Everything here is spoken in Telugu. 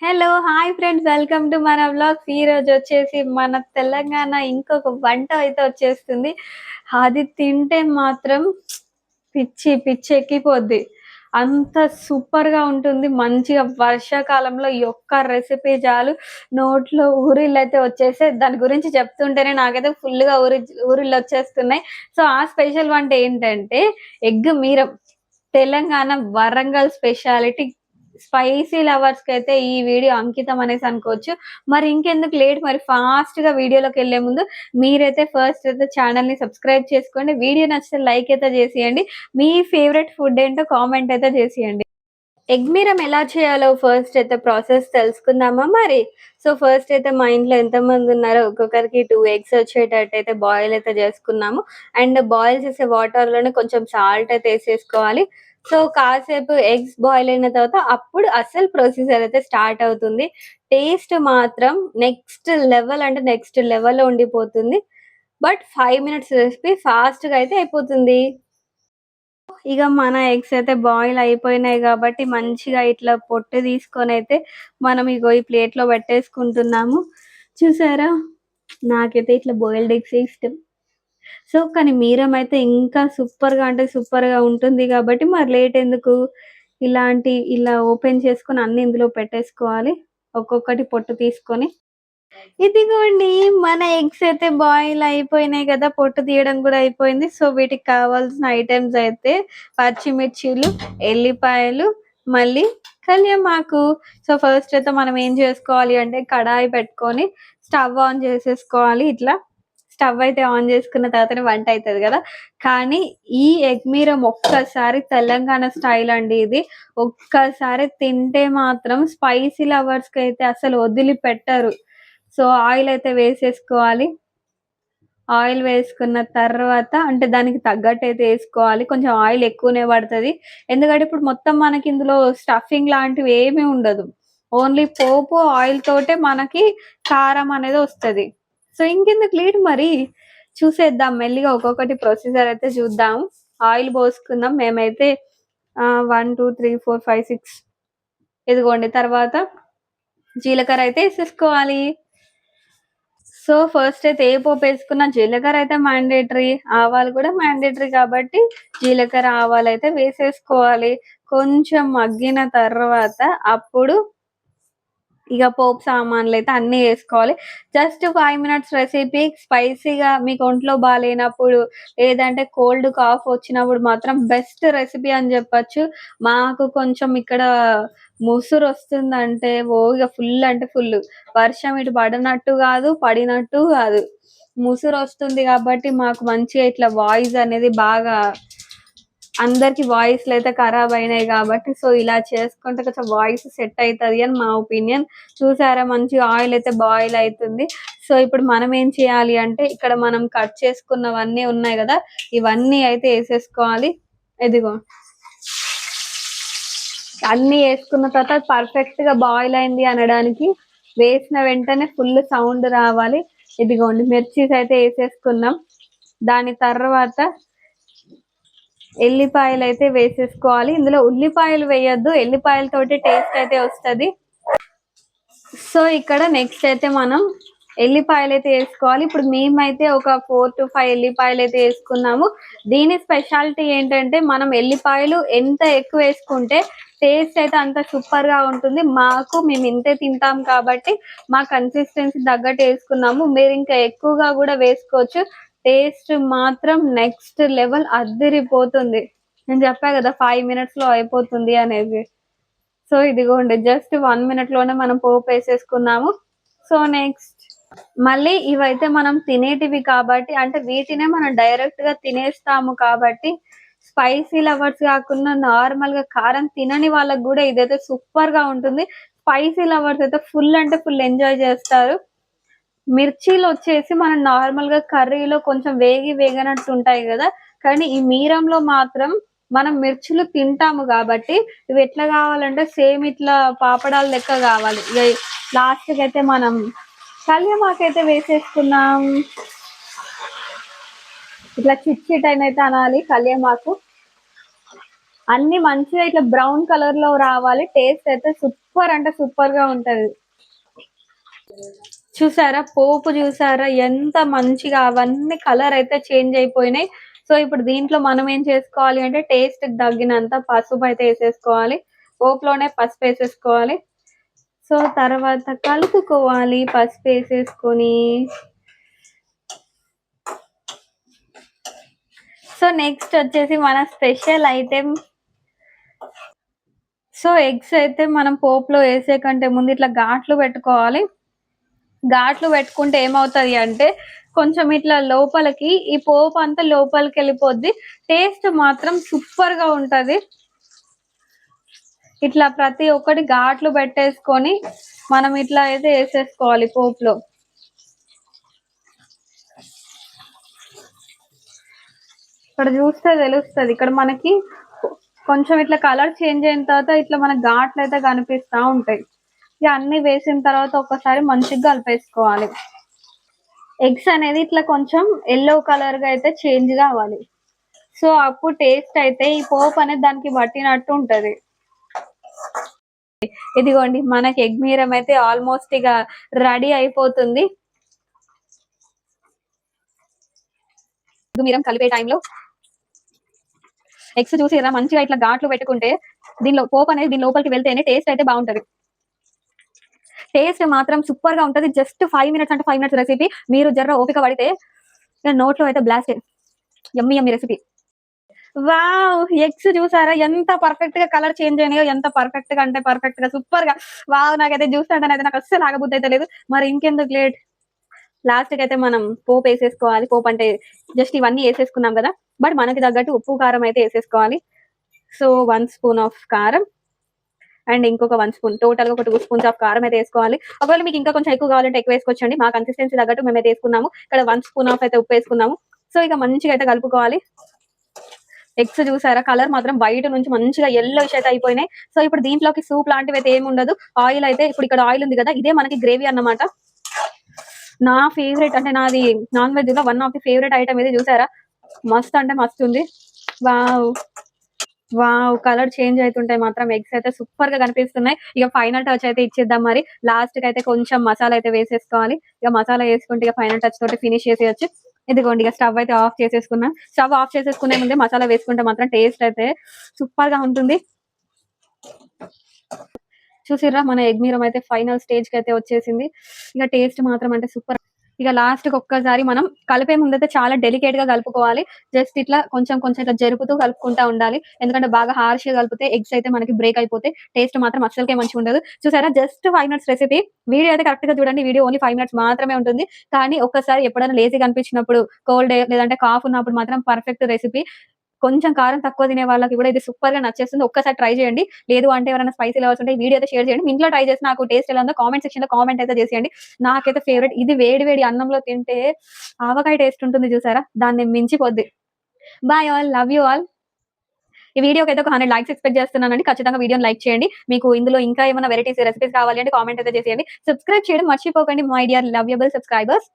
Hello! Hi friends. Welcome to మన వ్లాగ్స్. ఈరోజొచ్చేసి మన తెలంగాణ ఇంకొక వంట అయితే వచ్చేస్తుంది. అది తింటే మాత్రం పిచ్చెక్కిపోద్ది. అంత సూపర్‌గా ఉంటుంది. మంచిగా వర్షాకాలంలో ఈ ఒక్క రెసిపీ చాలు నోట్లో ఊరిళ్ళైతే వచ్చేసాయి. దాని గురించి చెప్తుంటేనే నాకైతే ఫుల్‌గా ఊరిళ్ళొచ్చేస్తున్నాయి. సో, ఆ స్పెషల్ వంట ఏంటంటే ఎగ్ మీరం. తెలంగాణ, వరంగల్ స్పెషాలిటీ. స్పైసీ లవర్స్‌కైతే ఈ వీడియో అంకితం అనేసి అనుకోవచ్చు. మరి ఇంకెందుకు లేట్, మరి ఫాస్ట్‌గా వీడియోలోకెళ్ళే ముందు మీరైతే ఫస్ట్ అయితే ఛానెల్‌ని సబ్స్క్రైబ్ చేసుకోండి. వీడియో నచ్చితే లైక్ అయితే చేసేయండి. మీ ఫేవరెట్ ఫుడ్ ఏంటో కామెంట్ అయితే చేసేయండి. ఎగ్ మీరం ఎలా చేయాలో ఫస్ట్ అయితే ప్రాసెస్ తెలుసుకుందామా మరి? సో, ఫస్ట్ అయితే మా ఇంట్లో ఎంతమందున్నారో ఒక్కొక్కరికి 2 ఎగ్స్ వచ్చేటట్టయితే బాయిల్ అయితే జేసుకున్నాము. అండ్ బాయిల్ చేసే వాటర్‌లోనే కొంచెం సాల్ట్ అయితే ఏసేసుకోవాలి. సో, కాసేపు ఎగ్స్ బాయిల్ అయిన తర్వాత అప్పుడు అసలు ప్రొసీజర్ అయితే స్టార్ట్ అవుతుంది. టేస్ట్ మాత్రం నెక్స్ట్ లెవెల్, అంటే నెక్స్ట్ లెవెల్‌లో ఉండిపోతుంది. బట్ 5 మినిట్స్ రెసిపీ ఫాస్ట్‌గా అయితే అయిపోతుంది. ఇగ మన ఎగ్స్ అయితే బాయిల్ అయిపోయినాయి గాబట్టి, మంచిగా ఇట్లా పొట్టు తీసుకొనైతే మనం ఇగో ఈ ప్లేట్‌లో పెట్టేసుకుంటున్నాము. చూసారా? నాకైతే ఇట్లా బాయిల్డ్ ఎగ్సే ఇష్టం. సో, కానీ మీరమైతే ఇంకా సూపర్‌గా, అంటే సూపర్‌గా ఉంటుంది గాబట్టి, మరి లేట్ ఎందుకు? ఇలా ఓపెన్ చేసుకొని అన్నీ ఇందులో పెట్టేసుకోవాలి. ఒక్కొక్కటి పొట్టు తీసుకొని. ఇదిగోండి, మన ఎగ్స్ అయితే బాయిల్ అయిపోయినాయి గదా! పొట్టు తీయడం గూడా అయిపోయింది. సో, వీటికి కావాల్సిన ఐటెమ్స్ అయితే పచ్చిమిర్చీలు, ఎల్లిపాయలు, మళ్ళీ కల్యమాకు. సో, ఫస్ట్ అయితే మనం ఏం జేసుకోవాలి అంటే కడాయి పెట్టుకొని స్టవ్ ఆన్ జేసేసుకోవాలి ఇట్లా. స్టవ్ అయితే ఆన్ జేసుకున్న తర్వాతనే వంట అయితది గదా! కానీ ఈ ఎగ్ మీరం ఒక్కసారి తెలంగాణ స్టైల్ అండి ఇది. ఒక్కసారి తింటే మాత్రం స్పైసీ లవర్స్‌కైతే అసలు వదిలిపెట్టరు. సో, ఆయిలయితే వేసేసుకోవాలి. ఆయిల్ వేసుకున్న తర్వాత, అంటే దానికి తగ్గట్టయితే ఏసుకోవాలి. కొంచెం ఆయిల్ ఎక్కువనే పడతది. ఎందుకంటే ఇప్పుడు మొత్తం మనకిందులో స్టఫింగ్ లాంటివి ఏమీ ఉండదు. ఓన్లీ పోపు, ఆయిల్ తోటే మనకి కారం అనేది ఒస్తది. సో, ఇంకెందుకు లేట్ మరి, చూసేద్దాం మెల్లిగా ఒక్కొక్కటి ప్రొసీజర్ అయితే చూద్దాం. ఆయిల్ పోసుకుందాం. మేమైతే 1, 2, 3, 4, 5, 6 ఇదిగోండి. తర్వాత జీలకర్ర అయితే ఏసేసుకోవాలి. సో, ఫస్ట్ అయితే ఏ పోపేసుకున్న జీలకర్ర అయితే మ్యాండేటరీ. ఆవాలు కూడా మ్యాండేటరీ కాబట్టి జీలకర్ర, ఆవాలైతే వేసేసుకోవాలి. కొంచెం మగ్గిన తర్వాత అప్పుడు ఇగ పోపు సామాన్లయితే అన్నీ ఏసుకోవాలి. Just 5 minutes recipe. స్పైసీగా మీకు ఒంట్లో బాలేనప్పుడు, లేదంటే కోల్డ్, కాఫ్ వచ్చినప్పుడు మాత్రం బెస్ట్ రెసిపీ అని జెప్పొచ్చు. మాకు కొంచెం ఇక్కడ ముసురొస్తుందంటే ఇగ ఫుల్ అంటే ఫుల్లు. వర్షం ఇటు పడనట్టు గాదు, పడినట్టు గాదు. ముసురొస్తుంది గాబట్టి మాకు మంచిగా ఇట్లా వాయిస్ అనేది బాగా, అందరికి వాయిస్‌లయితే ఖరాబయినాయి గాబట్టి, సో, ఇలా చేసుకుంటే కొంచెం వాయిస్ సెట్ అయితది అని మా ఒపీనియన్. చూసారా, మంచిగా ఆయిలయితే బాయిల్ అయితుంది. సో, ఇప్పుడు మనం ఏం చేయాలి అంటే, ఇక్కడ మనం కట్ చేసుకున్నవన్నీ ఉన్నాయి గదా! ఇవన్నీ అయితే ఏసేసుకోవాలి. ఇదిగో అన్నీ ఏసుకున్న తర్వాత పర్ఫెక్ట్‌గా బాయిల్ అయింది అనడానికి వేసిన వెంటనే ఫుల్ సౌండ్ రావాలి. ఇదిగోండి, మిర్చీస్ అయితే ఏసేసుకున్నాం. దాని తర్వాత ఎల్లిపాయలైతే వేసేసుకోవాలి. ఇందులో ఉల్లిపాయలు వేయొద్దు. ఎల్లిపాయలతోటి టేస్ట్ అయితే వస్తది. సో, ఇక్కడ నెక్స్ట్ అయితే మనం ఎల్లిపాయలైతే ఏసుకోవాలి. ఇప్పుడు మేమైతే ఒక 4-5 ఎల్లిపాయలైతే ఏసుకున్నాము. దీని స్పెషాలిటీ ఏంటంటే, మనం ఎల్లిపాయలు ఎంత ఎక్కువేసుకుంటే టేస్ట్ అయితే అంత సూపర్‌గా ఉంటుంది. మేము ఇంతే తింటాం కాబట్టి మా కన్సిస్టెన్సీ తగ్గట్టు ఏసుకున్నాము. మీరింకా ఎక్కువగా గూడా వేసుకోవచ్చు. టేస్ట్ మాత్రం నెక్స్ట్ లెవెల్ అద్దిరిపోతుంది. నేను జెప్పా గదా! 5 మినిట్స్‌లో అయిపోతుంది అనేసి. సో, ఇదిగోండి, జస్ట్ 1 మినిట్‌లోనే మనం పోపేసేసుకున్నాము. సో, నెక్స్ట్ మళ్ళీ ఇవైతే మనం తినేటివి కాబట్టి, అంటే వీటినే మనం డైరెక్ట్‌గా తినేస్తాము కాబట్టి, స్పైసీ లవర్స్ గాకున్నా నార్మల్‌గా కారం తినని వాళ్ళకి గూడా ఇదైతే సూపర్‌గా ఉంటుంది. స్పైసీ లవర్స్ అయితే ఫుల్ అంటే ఫుల్ ఎంజాయ్ జేస్తారు. మిర్చీలొచ్చేసి మనం నార్మల్‌గా కర్రీలో కొంచెం వేగనట్టుంటాయి గదా! కానీ ఈ మీరంలో మాత్రం మనం మిర్చులు తింటాము గాబట్టి, ఇవెట్లా గావాలంటే సేమ్ ఇట్లా పాపడాలు లెక్క గావాలి. ఇగ లాస్ట్‌కైతే మనం కల్యమాకైతే వేసేసుకున్నాం. ఇట్లా చిట్‌చిటనైతే అనాలి కల్యమాకు. అన్నీ మంచిగా ఇట్లా బ్రౌన్ కలర్‌లో రావాలి. టేస్ట్ అయితే సూపర్ అంటే సూపర్ గా ఉంటది. చూసారా పోపు చూసారా ఎంత మంచిగా అవన్నీ కలర్ అయితే చేంజ్ అయిపోయినాయి. సో ఇప్పుడు దీంట్లో మనం ఏం చేసుకోవాలి అంటే టేస్ట్ తగ్గినంత పసుపు అయితే వేసేసుకోవాలి. పోపులోనే పసుపు వేసేసుకోవాలి. సో తర్వాత కలుపుకోవాలి పసుపు వేసేసుకొని. సో నెక్స్ట్ వచ్చేసి మన స్పెషల్ ఐటెం. సో ఎగ్స్ అయితే మనం పోపులో వేసే కంటే ముందు ఇట్లా ఘాట్లు పెట్టుకోవాలి. ఘాట్లు పెట్టుకుంటే ఏమవుతది అంటే కొంచెం ఇట్లా లోపలికి ఈ పోపు అంతా లోపలికి వెళ్ళిపోద్ది. టేస్ట్ మాత్రం సూపర్ గా ఉంటది. ఇట్లా ప్రతి ఒక్కటి ఘాట్లు పెట్టేసుకొని మనం ఇట్లా అయితే వేసేసుకోవాలి పోపులో. ఇక్కడ చూస్తే తెలుస్తుంది. ఇక్కడ మనకి కొంచెం ఇట్లా కలర్ చేంజ్ అయిన తర్వాత ఇట్లా మనకి ఘాట్లు అయితే కనిపిస్తా ఉంటాయి. ఇక అన్ని వేసిన తర్వాత ఒకసారి మంచిగా కలిపేసుకోవాలి. ఎగ్స్ అనేది ఇట్లా కొంచెం ఎల్లో కలర్ గా అయితే చేంజ్ కావాలి. సో అప్పుడు టేస్ట్ అయితే ఈ పోపు అనేది దానికి పట్టినట్టు ఉంటది. ఇదిగోండి మనకి ఎగ్ మీరం అయితే ఆల్మోస్ట్ ఇక రెడీ అయిపోతుంది. ఎగ్ మీరం కలిపే టైంలో ఎగ్స్ చూసిరా మంచిగా ఇట్లా ఘాట్లు పెట్టుకుంటే దీనిలో పోపు అనేది దీని లోపలికి వెళ్తేనే టేస్ట్ అయితే బాగుంటది. టేస్ట్ మాత్రం సూపర్ గా ఉంటది. జస్ట్ 5 మినిట్స్ అంటే 5 మినిట్స్ రెసిపీ. మీరు జర్ర ఓపిక పడితే నోట్లో అయితే బ్లాస్ట్. యమ్మీ యమ్మీ రెసిపీ. వావ్ ఎగ్స్ చూసారా ఎంత పర్ఫెక్ట్ గా కలర్ చేంజ్ అయినాయో, ఎంత పర్ఫెక్ట్ గా అంటే పర్ఫెక్ట్ గా సూపర్ గా. వావ్ నాకైతే చూస్తుంటేనైతే నాకు అస్సలు ఆగబుద్ధి అయితే లేదు. మరి ఇంకెందుకు లేట్, లాస్ట్ కి అయితే మనం పోపు వేసేసుకోవాలి. పోపు అంటే జస్ట్ ఇవన్నీ వేసేసుకున్నాం కదా, బట్ మనకి తగ్గట్టు ఉప్పు కారం అయితే వేసేసుకోవాలి. సో 1 స్పూన్ ఆఫ్ కారం అండ్ ఇంకొక 1 స్పూన్, టోటల్ గా ఒక 2 స్పూన్స్ ఆఫ్ కారం అయితే వేసుకోవాలి. ఒకవేళ మీకు ఇంకా కొంచెం ఎక్కువ కావాలంటే ఎక్కువ వేసుకోవచ్చండి. మా కన్సిస్టెన్సీ తగ్గట్టు మేమైతే వేసుకున్నాము. ఇక్కడ 1 స్పూన్ ఆఫ్ అయితే ఉప్పు వేసుకున్నాము. సో ఇక మంచిగా అయితే కలుపుకోవాలి. ఎగ్స్ చూసారా కలర్ మాత్రం బయట నుంచి మంచిగా ఎల్లోయిష్ అయితే అయిపోయినాయి. సో ఇప్పుడు దీంట్లోకి సూప్ లాంటివి అయితే ఏమి ఉండదు. ఆయిల్ అయితే ఇప్పుడు ఇక్కడ ఆయిల్ ఉంది కదా, ఇదే మనకి గ్రేవీ అన్నమాట. నా ఫేవరెట్ అంటే నాది నాన్ వెజ్ లో 1 ఆఫ్ ది ఫేవరెట్ ఐటమ్ ఇది. చూసారా మస్తు అంటే మస్తు ఉంది. వావ్ వావ్ కలర్ చేంజ్ అవుతుంటాయి మాత్రం ఎగ్స్ అయితే సూపర్ గా కనిపిస్తున్నాయి. ఇక ఫైనల్ టచ్ అయితే ఇచ్చేద్దాం. మరి లాస్ట్ కి అయితే కొంచెం మసాలా అయితే వేసేసుకోవాలి. ఇక మసాలా వేసుకుంటే ఇక ఫైనల్ టచ్ తోటి ఫినిష్ చేసేయచ్చు. ఇదిగోండి ఇక స్టవ్ అయితే ఆఫ్ చేసేసుకున్నాం. స్టవ్ ఆఫ్ చేసేసుకునే ముందే మసాలా వేసుకుంటే మాత్రం టేస్ట్ అయితే సూపర్ గా ఉంటుంది. చూసిర్రా మన ఎగ్ మీరం అయితే ఫైనల్ స్టేజ్ కి అయితే వచ్చేసింది. ఇక టేస్ట్ మాత్రం అంటే సూపర్. ఇక లాస్ట్ కి ఒక్కసారి మనం కలిపే ముందైతే చాలా డెలికేట్ గా కలుపుకోవాలి. జస్ట్ ఇట్లా కొంచెం కొంచెం ఇట్లా జరుపుతూ కలుపుకుంటా ఉండాలి. ఎందుకంటే బాగా హార్ష్ గా కలిపితే ఎగ్స్ అయితే మనకి బ్రేక్ అయిపోతే టేస్ట్ మాత్రం అస్సలకే మంచిగా ఉండదు. చూసారా జస్ట్ 5 మినిట్స్ రెసిపీ. వీడియో అయితే కరెక్ట్ గా చూడండి. వీడియో ఓన్లీ 5 మినిట్స్ మాత్రమే ఉంటుంది. కానీ ఒక్కసారి ఎప్పుడైనా లేజీగా అనిపించినప్పుడు, కోల్డ్ లేదంటే కాఫ్ ఉన్నప్పుడు మాత్రం పర్ఫెక్ట్ రెసిపీ. కొంచెం కారం తక్కువ తినే వాళ్ళకి కూడా ఇది సూపర్ గా నచ్చేస్తుంది. ఒక్కసారి ట్రై చేయండి. లేదు అంటే ఎవరైనా స్పైసీ లవర్స్ ఉంటే ఈ వీడియో అయితే షేర్ చేయండి. మీ ఇంట్లో ట్రై చేసి నాకు టేస్ట్ ఎలా ఉందో కామెంట్ సెక్షన్ లో కామెంట్ అయితే చేసేయండి. నాకైతే ఫేవరెట్ ఇది. వేడి వేడి అన్నంలో తింటే ఆవకాయ టేస్ట్ ఉంటుంది చూసారా, దాన్ని మించిపోద్ది. Bye all, love you all. ఈ వీడియోకి అయితే ఒక 100 లైక్స్ ఎక్స్పెక్ట్ చేస్తున్నానండి. ఖచ్చితంగా వీడియోని లైక్ చేయండి. మీకు ఇందులో ఇంకా ఏమైనా వెరైటీస్ రెసిపీస్ కావాలి అంటే కామెంట్ అయితే చేసేయండి. సబ్స్క్రైబ్ చేయడం మర్చిపోకండి మై డియర్ లవ్యబుల్ సబ్స్క్రైబర్స్.